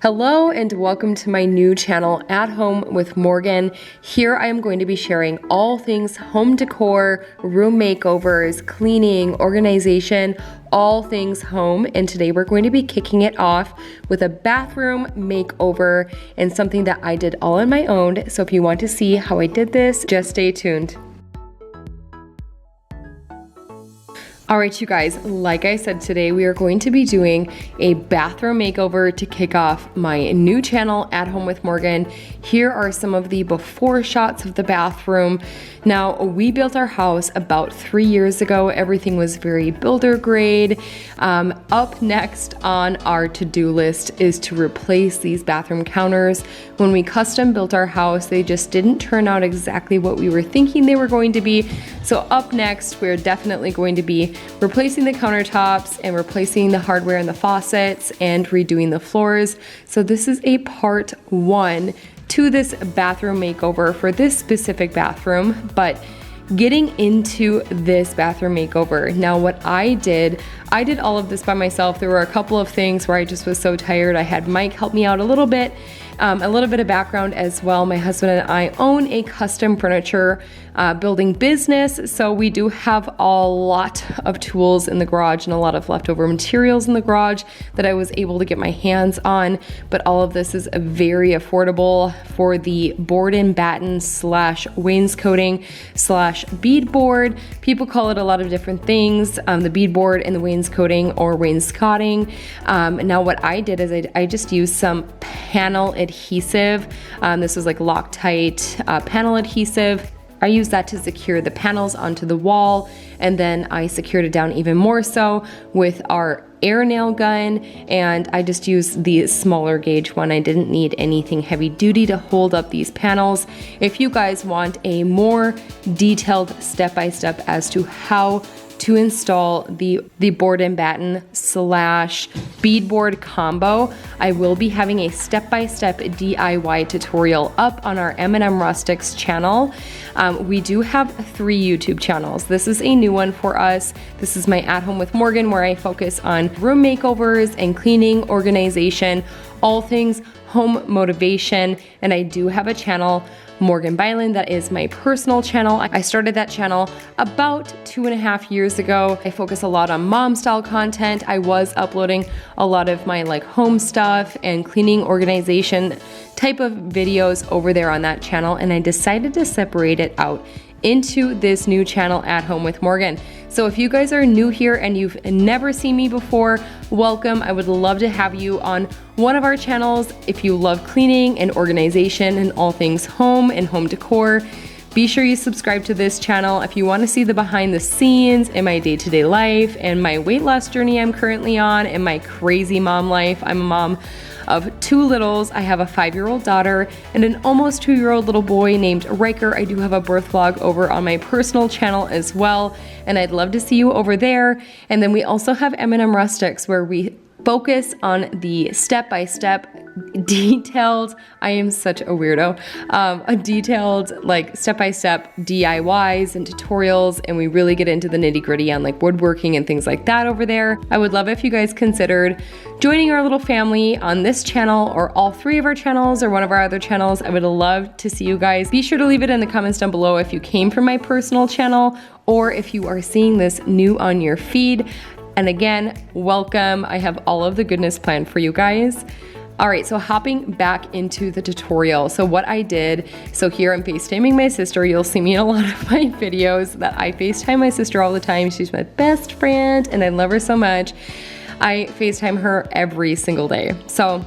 Hello and welcome to my new channel, At Home with Morgan. Here I am going to be sharing all things home decor, room makeovers, cleaning, organization, all things home. And today we're going to be kicking it off with a bathroom makeover and something that I did all on my own. So if you want to see how I did this, just stay tuned. All right, you guys, like I said, today we are going to be doing a bathroom makeover to kick off my new channel, At Home with Morgan. Here are some of the before shots of the bathroom. Now, we built our house about 3 years ago. Everything was very builder grade. Up next on our to-do list is to replace these bathroom counters. When we custom built our house, they just didn't turn out exactly what we were thinking they were going to be. So up next, we're definitely going to be replacing the countertops and replacing the hardware and the faucets and redoing the floors. So this is a part one to this bathroom makeover for this specific bathroom, but getting into this bathroom makeover. Now what I did all of this by myself. There were a couple of things where I just was so tired. I had Mike help me out a little bit of background as well. My husband and I own a custom furniture building business, so we do have a lot of tools in the garage and a lot of leftover materials in the garage that I was able to get my hands on, but all of this is very affordable for the board and batten / wainscoting / beadboard. People call it a lot of different things, the beadboard and the wainscoting or wainscoting. Now what I did is I just used some panel adhesive. This was like Loctite panel adhesive. I used that to secure the panels onto the wall, and then I secured it down even more so with our air nail gun, and I just used the smaller gauge one. I didn't need anything heavy duty to hold up these panels. If you guys want a more detailed step-by-step as to how to install the board and batten / beadboard combo, I will be having a step-by-step DIY tutorial up on our M&M Rustics channel. We do have 3 YouTube channels. This is a new one for us. This is my At Home with Morgan, where I focus on room makeovers and cleaning, organization, all things home motivation. And I do have a channel, morgan.j.bylund, that is my personal channel. I started that channel about 2.5 years ago. I focus a lot on mom style content. I was uploading a lot of my home stuff and cleaning organization type of videos over there on that channel, and I decided to separate it out into this new channel, At Home with Morgan. So if you guys are new here and you've never seen me before, welcome. I would love to have you on one of our channels. If you love cleaning and organization and all things home and home decor, be sure you subscribe to this channel. If you want to see the behind the scenes in my day-to-day life and my weight loss journey I'm currently on and my crazy mom life. I'm a mom of 2 littles. I have a 5-year-old daughter and an almost 2-year-old little boy named Riker. I do have a birth vlog over on my personal channel as well, and I'd love to see you over there. And then we also have M&M Rustics, where we focus on the step-by-step detailed, I am such a weirdo, a detailed step-by-step DIYs and tutorials, and we really get into the nitty-gritty on woodworking and things like that over there. I would love if you guys considered joining our little family on this channel or all 3 of our channels or one of our other channels. I would love to see you guys. Be sure to leave it in the comments down below if you came from my personal channel or if you are seeing this new on your feed. And again, welcome. I have all of the goodness planned for you guys. All right, so hopping back into the tutorial. So what I did, so here I'm FaceTiming my sister. You'll see me in a lot of my videos that I FaceTime my sister all the time. She's my best friend and I love her so much. I FaceTime her every single day. So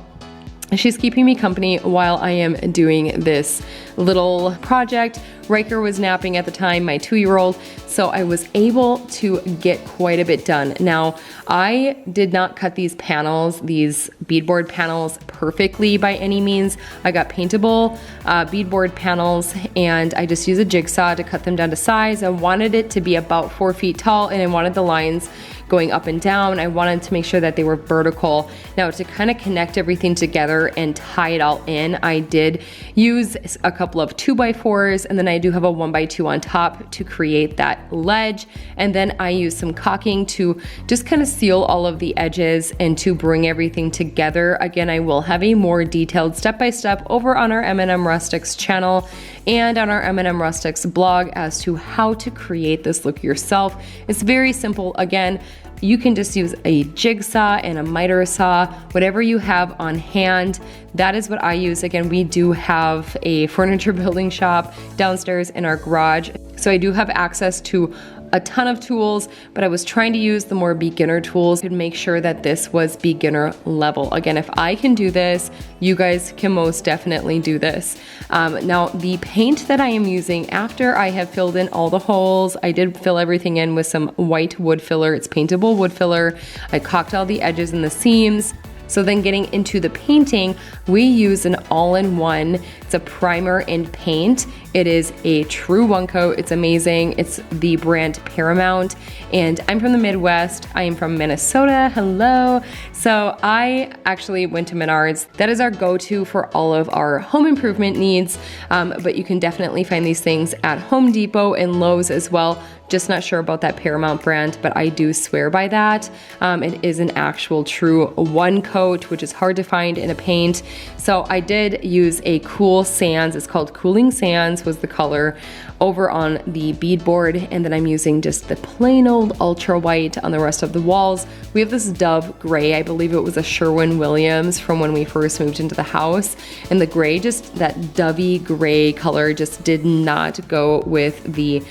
she's keeping me company while I am doing this little project. Riker was napping at the time, my 2-year-old, so I was able to get quite a bit done. Now, I did not cut these panels, these beadboard panels, perfectly by any means. I got paintable beadboard panels, and I just used a jigsaw to cut them down to size. I wanted it to be about 4 feet tall, and I wanted the lines going up and down. I wanted to make sure that they were vertical. Now, to kind of connect everything together and tie it all in, I did use a couple of 2x4s, and then I I do have a 1x2 on top to create that ledge. And then I use some caulking to just kind of seal all of the edges and to bring everything together. Again, I will have a more detailed step-by-step over on our M&M Rustics channel and on our M&M Rustics blog as to how to create this look yourself. It's very simple. Again, you can just use a jigsaw and a miter saw, whatever you have on hand. That is what I use. Again, we do have a furniture building shop downstairs in our garage, so I do have access to a ton of tools, but I was trying to use the more beginner tools to make sure that this was beginner level. Again, if I can do this, you guys can most definitely do this. Now, the paint that I am using after I have filled in all the holes, I did fill everything in with some white wood filler. It's paintable wood filler. I caulked all the edges and the seams. So then getting into the painting, we use an all-in-one. It's a primer and paint. It is a true one coat. It's amazing. It's the brand Paramount. And I'm from the Midwest. I am from Minnesota. Hello. So I actually went to Menards. That is our go-to for all of our home improvement needs. But you can definitely find these things at Home Depot and Lowe's as well. Just not sure about that Paramount brand, but I do swear by that. It is an actual true one coat, which is hard to find in a paint. So I did use a Cool Sands. It's called Cooling Sands was the color over on the beadboard. And then I'm using just the plain old ultra white on the rest of the walls. We have this Dove gray. I believe it was a Sherwin-Williams from when we first moved into the house. And the gray, just that dovey gray color just did not go with the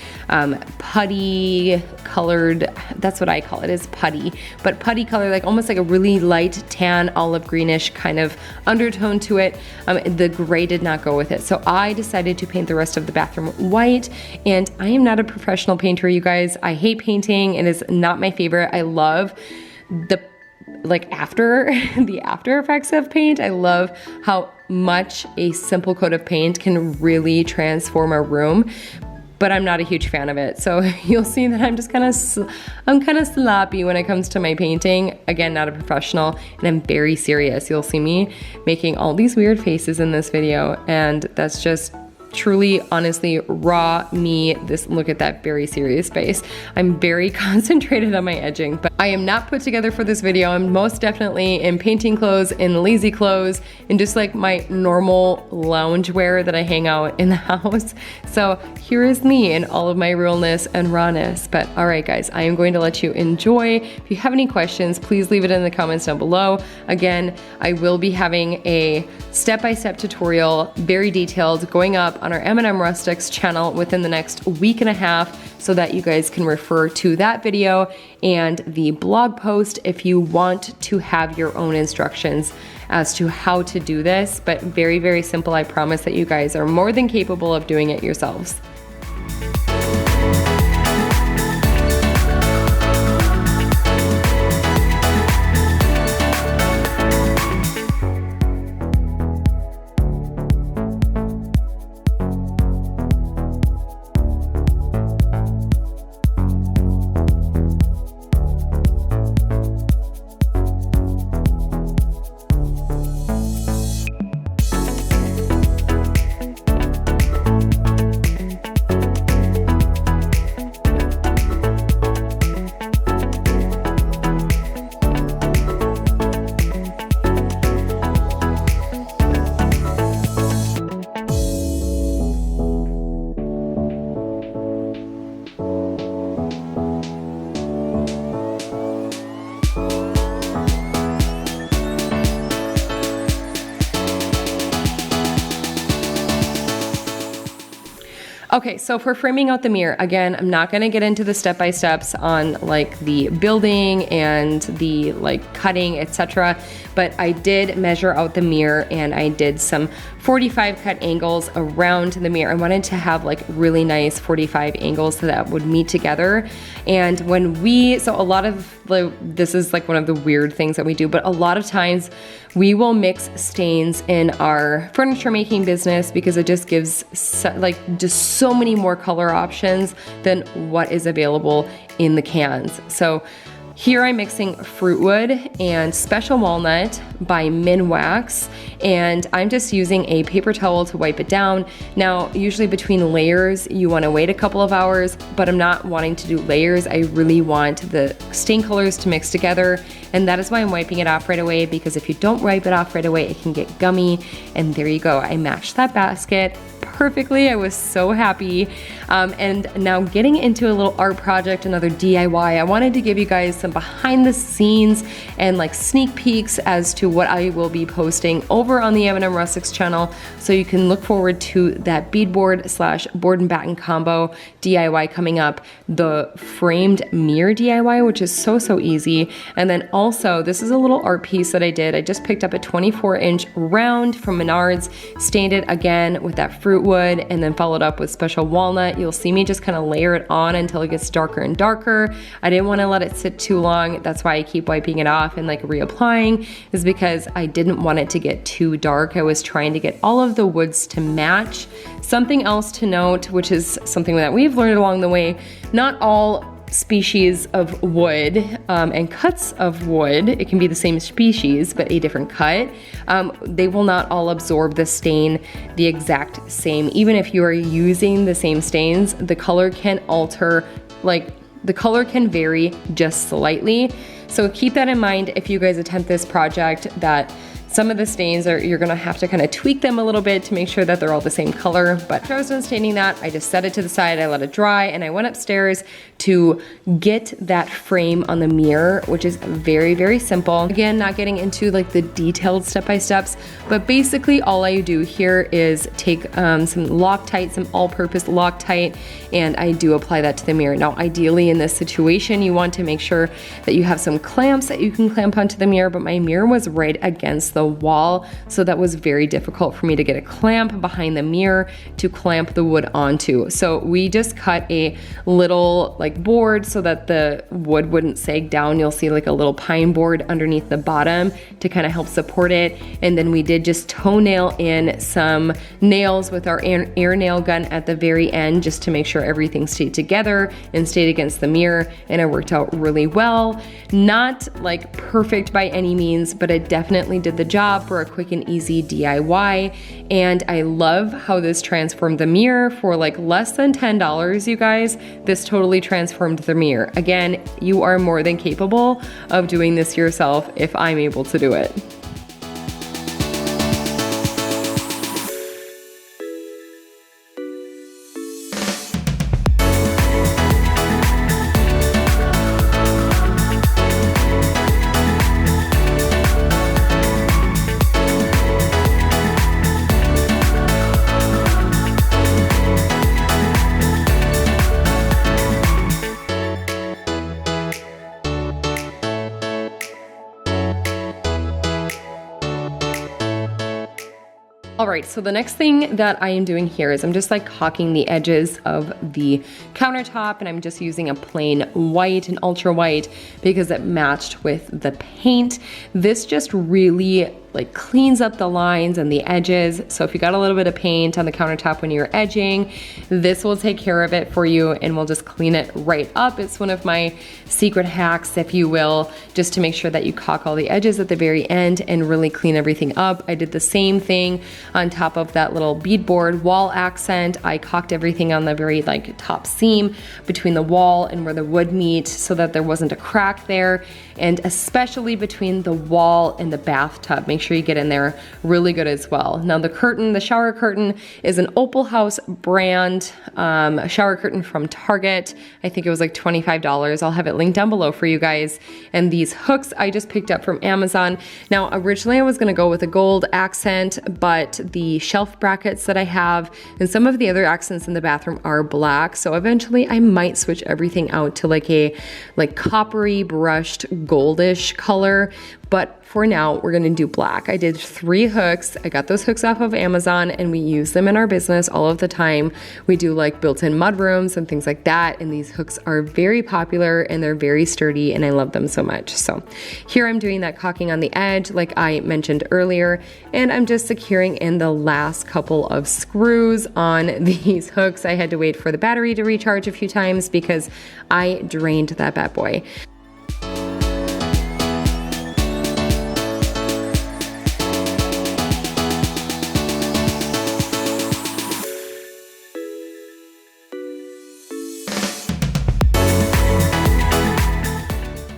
putty colored, that's what I call it, is putty. But putty color, like almost like a really light tan, olive greenish kind of undertone to it. The gray did not go with it. So I decided to paint the rest of the bathroom white. And I am not a professional painter, you guys. I hate painting. It is not my favorite. I love the after effects of paint. I love how much a simple coat of paint can really transform a room, but I'm not a huge fan of it. So you'll see that I'm just kind of sloppy when it comes to my painting. Again, not a professional, and I'm very serious. You'll see me making all these weird faces in this video, and that's just truly, honestly, raw me. Look at that very serious face. I'm very concentrated on my edging, but I am not put together for this video. I'm most definitely in painting clothes, in lazy clothes, and just like my normal lounge wear that I hang out in the house. So here is me in all of my realness and rawness. But all right, guys, I am going to let you enjoy. If you have any questions, please leave it in the comments down below. Again, I will be having a step-by-step tutorial, very detailed, going up on our M&M Rustics channel within the next week and a half, so that you guys can refer to that video and the blog post if you want to have your own instructions as to how to do this. But very, very simple. I promise that you guys are more than capable of doing it yourselves. Okay, so for framing out the mirror, again, I'm not gonna get into the step-by-steps on like the building and the like cutting, etc. But I did measure out the mirror and I did some 45 cut angles around the mirror. I wanted to have like really nice 45 angles so that would meet together. And so a lot of, this is like one of the weird things that we do, but a lot of times we will mix stains in our furniture making business because it just gives just so many more color options than what is available in the cans. So Here I'm mixing Fruit Wood and Special Walnut by Minwax, and I'm just using a paper towel to wipe it down. Now, usually between layers, you wanna wait a couple of hours, but I'm not wanting to do layers. I really want the stain colors to mix together, and that is why I'm wiping it off right away, because if you don't wipe it off right away, it can get gummy, and there you go. I matched that basket perfectly. I was so happy. And now getting into a little art project, another DIY, I wanted to give you guys some behind the scenes and like sneak peeks as to what I will be posting over on the M&M Rustics channel, so you can look forward to that beadboard / board and batten combo DIY coming up, the framed mirror DIY, which is so easy. And then also, this is a little art piece that I did. I just picked up a 24-inch round from Menards, stained it again with that fruit wood, and then followed up with Special Walnut. You'll see me just kind of layer it on until it gets darker and darker. I didn't want to let it sit too long. That's why I keep wiping it off and like reapplying, is because I didn't want it to get too dark. I was trying to get all of the woods to match. Something else to note, which is something that we've learned along the way, not all species of wood and cuts of wood, it can be the same species but a different cut, they will not all absorb the stain the exact same. Even if you are using the same stains, the color can alter, like the color can vary just slightly. So keep that in mind if you guys attempt this project, that some of the stains you're gonna have to kind of tweak them a little bit to make sure that they're all the same color. But after I was done staining that, I just set it to the side, I let it dry, and I went upstairs to get that frame on the mirror, which is very simple. Again, not getting into like the detailed step-by-steps, but basically all I do here is take some Loctite, some all-purpose Loctite, and I do apply that to the mirror. Now, ideally in this situation, you want to make sure that you have some clamps that you can clamp onto the mirror, but my mirror was right against the wall, so that was very difficult for me to get a clamp behind the mirror to clamp the wood onto. So we just cut a little like board so that the wood wouldn't sag down. You'll see like a little pine board underneath the bottom to kind of help support it. And then we did just toenail in some nails with our air nail gun at the very end, just to make sure everything stayed together and stayed against the mirror, and it worked out really well. Not like perfect by any means, but it definitely did the job for a quick and easy DIY. And I love how this transformed the mirror for like less than $10, you guys. This totally transformed the mirror. Again, you are more than capable of doing this yourself if I'm able to do it. All right, so the next thing that I am doing here is I'm just like caulking the edges of the countertop, and I'm just using a plain white, an ultra white, because it matched with the paint. This just really like cleans up the lines and the edges. So if you got a little bit of paint on the countertop when you're edging, this will take care of it for you and will just clean it right up. It's one of my secret hacks, if you will, just to make sure that you caulk all the edges at the very end and really clean everything up. I did the same thing on top of that little beadboard wall accent. I caulked everything on the very like top seam between the wall and where the wood meet, so that there wasn't a crack there, and especially between the wall and the bathtub. Make sure you get in there really good as well. Now the curtain, the shower curtain, is an Opal House brand shower curtain from Target. I think it was like $25. I'll have it linked down below for you guys. And these hooks I just picked up from Amazon. Now originally I was gonna go with a gold accent, but the shelf brackets that I have and some of the other accents in the bathroom are black. So eventually I might switch everything out to like a coppery brushed goldish color. But for now, we're gonna do black. I did 3 hooks. I got those hooks off of Amazon and we use them in our business all of the time. We do like built-in mudrooms and things like that. And these hooks are very popular and they're very sturdy and I love them so much. So here I'm doing that caulking on the edge like I mentioned earlier. And I'm just securing in the last couple of screws on these hooks. I had to wait for the battery to recharge a few times because I drained that bad boy.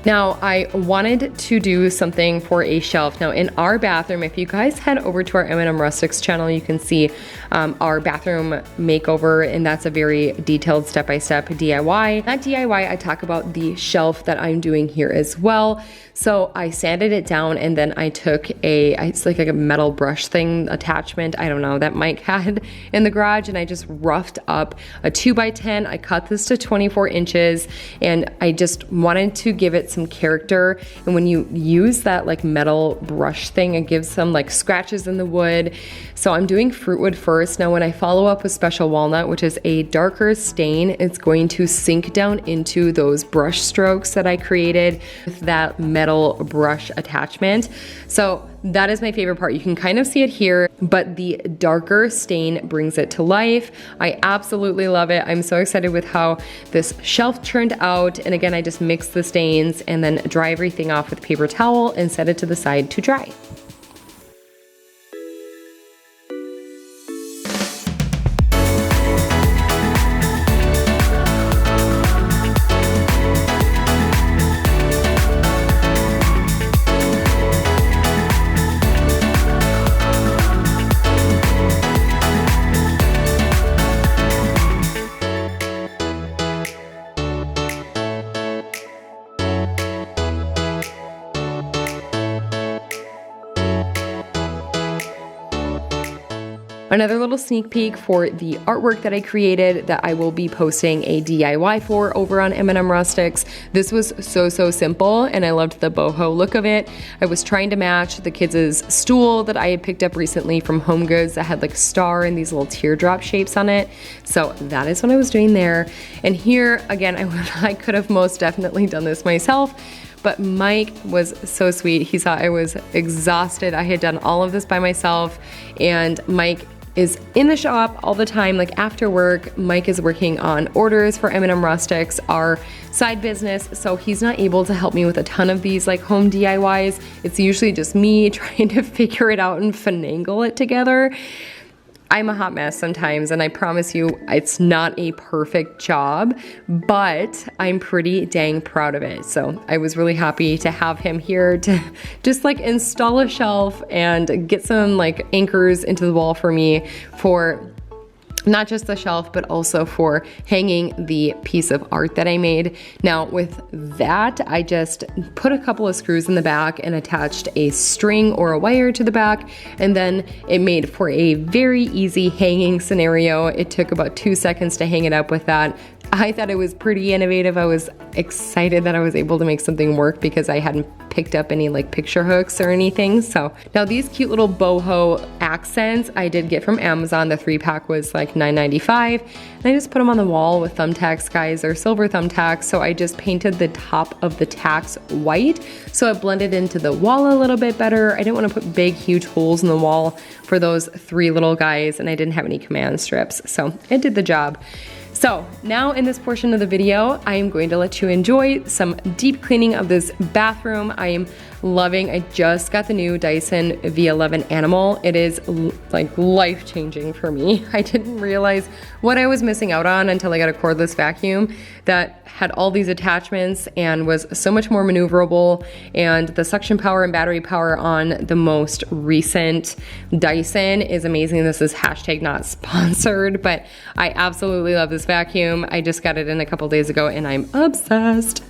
Now, I wanted to do something for a shelf. Now, in our bathroom, if you guys head over to our M&M Rustics channel, you can see our bathroom makeover, and that's a very detailed step-by-step DIY. That DIY, I talk about the shelf that I'm doing here as well. So I sanded it down, and then I took it's like a metal brush thing attachment, I don't know, that Mike had in the garage, and I just roughed up a 2x10. I cut this to 24 inches, and I just wanted to give it some character. And when you use that like metal brush thing, it gives some like scratches in the wood. So I'm doing fruit wood first. Now when I follow up with special walnut, which is a darker stain, it's going to sink down into those brush strokes that I created with that metal brush attachment. So that is my favorite part. You can kind of see it here, but the darker stain brings it to life. I absolutely love it. I'm so excited with how this shelf turned out. And again, I just mixed the stains and then dry everything off with paper towel and set it to the side to dry. Another little sneak peek for the artwork that I created that I will be posting a DIY for over on M&M Rustics. This was so simple, and I loved the boho look of it. I was trying to match the kids' stool that I had picked up recently from Home Goods that had like a star and these little teardrop shapes on it. So that is what I was doing there. And here, again, I could have most definitely done this myself, but Mike was so sweet. He saw I was exhausted. I had done all of this by myself, and Mike is in the shop all the time, like after work. Mike is working on orders for M&M Rustics, our side business, so he's not able to help me with a ton of these like home DIYs. It's usually just me trying to figure it out and finagle it together. I'm a hot mess sometimes, and I promise you it's not a perfect job, but I'm pretty dang proud of it. So I was really happy to have him here to just like install a shelf and get some like anchors into the wall for me for not just the shelf, but also for hanging the piece of art that I made. Now with that, I just put a couple of screws in the back and attached a string or a wire to the back, and then it made for a very easy hanging scenario. It took about 2 seconds to hang it up with that. I thought it was pretty innovative. I was excited that I was able to make something work because I hadn't picked up any like picture hooks or anything. So now these cute little boho accents I did get from Amazon. The 3-pack was like $9.95, and I just put them on the wall with thumbtacks, guys. They're silver thumbtacks. So I just painted the top of the tacks white so it blended into the wall a little bit better. I didn't want to put big huge holes in the wall for those 3 little guys, and I didn't have any command strips, so it did the job. So now in this portion of the video, I am going to let you enjoy some deep cleaning of this bathroom. I am loving, I just got the new Dyson V11 Animal. It is like life-changing for me. I didn't realize what I was missing out on until I got a cordless vacuum that had all these attachments and was so much more maneuverable, and the suction power and battery power on the most recent Dyson is amazing. This is hashtag not sponsored, but I absolutely love this vacuum. I just got it in a couple days ago and I'm obsessed.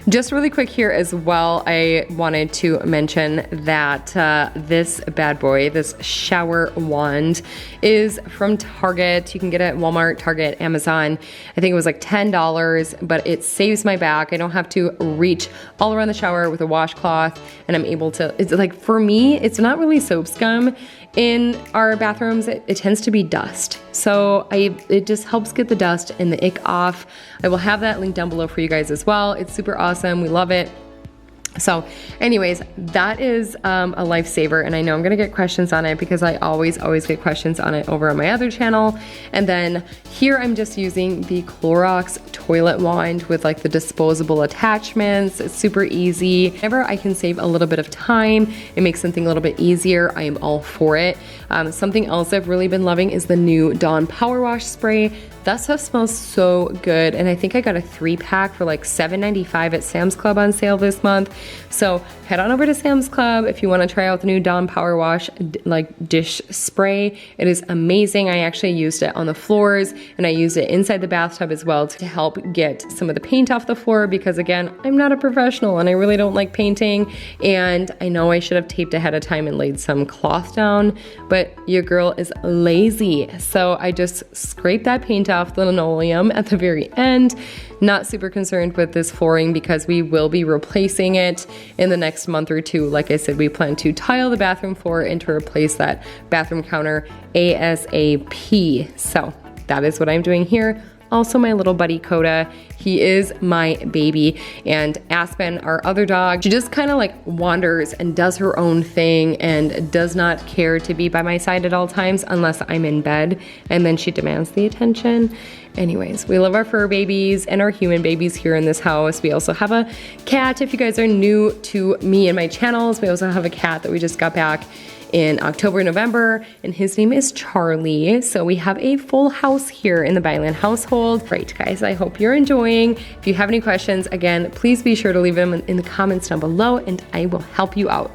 Just really quick here as well, I wanted to mention that this bad boy, this shower wand, is from Target. You can get it at Walmart, Target, Amazon. I think it was like $10, but it saves my back. I don't have to reach all around the shower with a washcloth, and I'm able to, it's like, for me, it's not really soap scum. In our bathrooms, it tends to be dust. So it just helps get the dust and the ick off. I will have that link down below for you guys as well. It's super awesome. We love it. So anyways, that is a lifesaver, and I know I'm gonna get questions on it because I always get questions on it over on my other channel. And then here I'm just using the Clorox toilet wand with like the disposable attachments. It's super easy. Whenever I can save a little bit of time and make something a little bit easier, I am all for it. Something else I've really been loving is the new Dawn Power Wash Spray. That stuff smells so good, and I think I got a 3-pack for like $7.95 at Sam's Club on sale this month. So head on over to Sam's Club if you want to try out the new Dawn Power Wash like dish spray. It is amazing. I actually used it on the floors, and I used it inside the bathtub as well to help get some of the paint off the floor, because again, I'm not a professional and I really don't like painting, and I know I should have taped ahead of time and laid some cloth down, but your girl is lazy. So I just scraped that paint off the linoleum at the very end. Not super concerned with this flooring because we will be replacing it in the next month or two. Like I said, we plan to tile the bathroom floor and to replace that bathroom counter ASAP. So that is what I'm doing here. Also, my little buddy Coda, he is my baby. And Aspen, our other dog, she just kind of like wanders and does her own thing and does not care to be by my side at all times unless I'm in bed, and then she demands the attention. Anyways, we love our fur babies and our human babies here in this house. We also have a cat. If you guys are new to me and my channels, we also have a cat that we just got back in October, November, and his name is Charlie. So we have a full house here in the ByLund household. Right, guys, I hope you're enjoying. If you have any questions, again, please be sure to leave them in the comments down below, and I will help you out.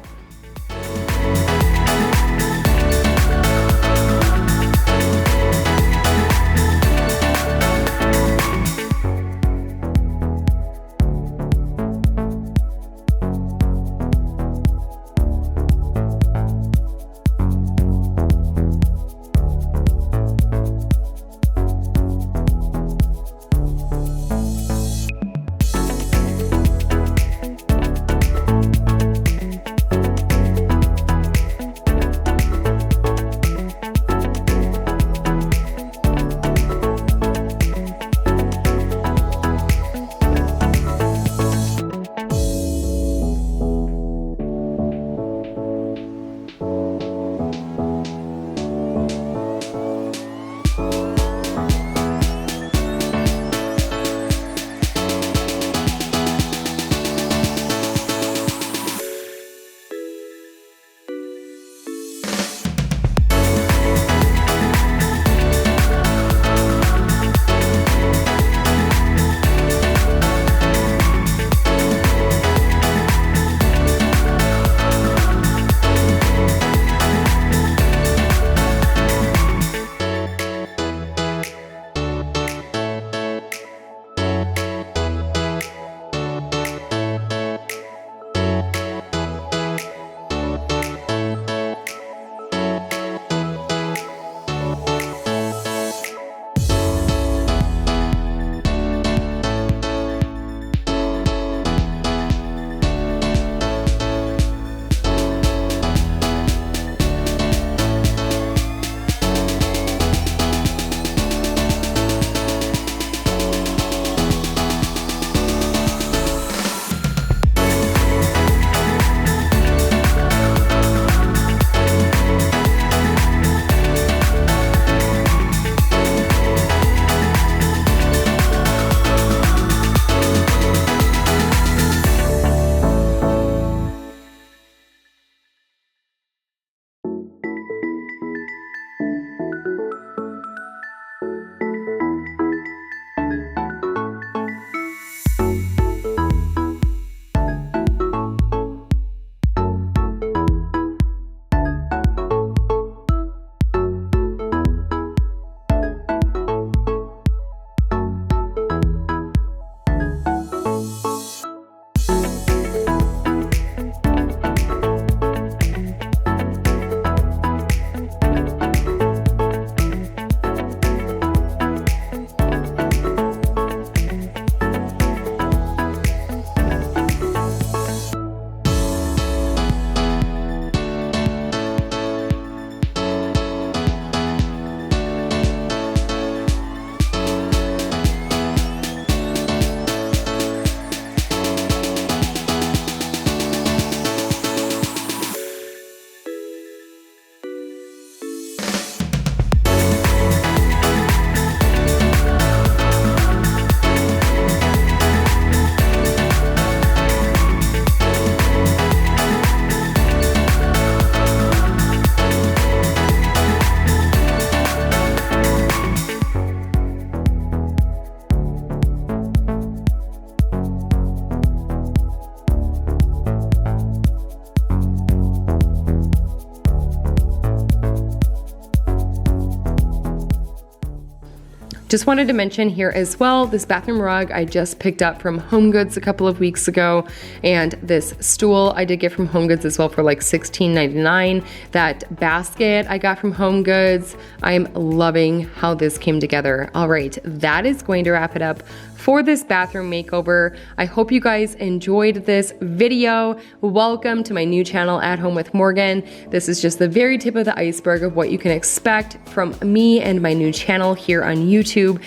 Just wanted to mention here as well, this bathroom rug I just picked up from HomeGoods a couple of weeks ago, and this stool I did get from HomeGoods as well for like $16.99. That basket I got from HomeGoods. I'm loving how this came together. All right, that is going to wrap it up for this bathroom makeover. I hope you guys enjoyed this video. Welcome to my new channel, At Home with Morgan. This is just the very tip of the iceberg of what you can expect from me and my new channel here on YouTube.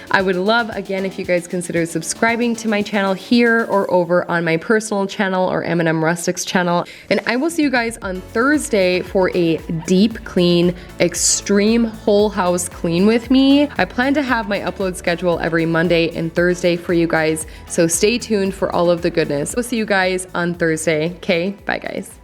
I would love, again, if you guys consider subscribing to my channel here or over on my personal channel or M&M Rustics channel. And I will see you guys on Thursday for a deep clean, extreme whole house clean with me. I plan to have my upload schedule every Monday and Thursday for you guys, so stay tuned for all of the goodness. We'll see you guys on Thursday. Okay, bye guys.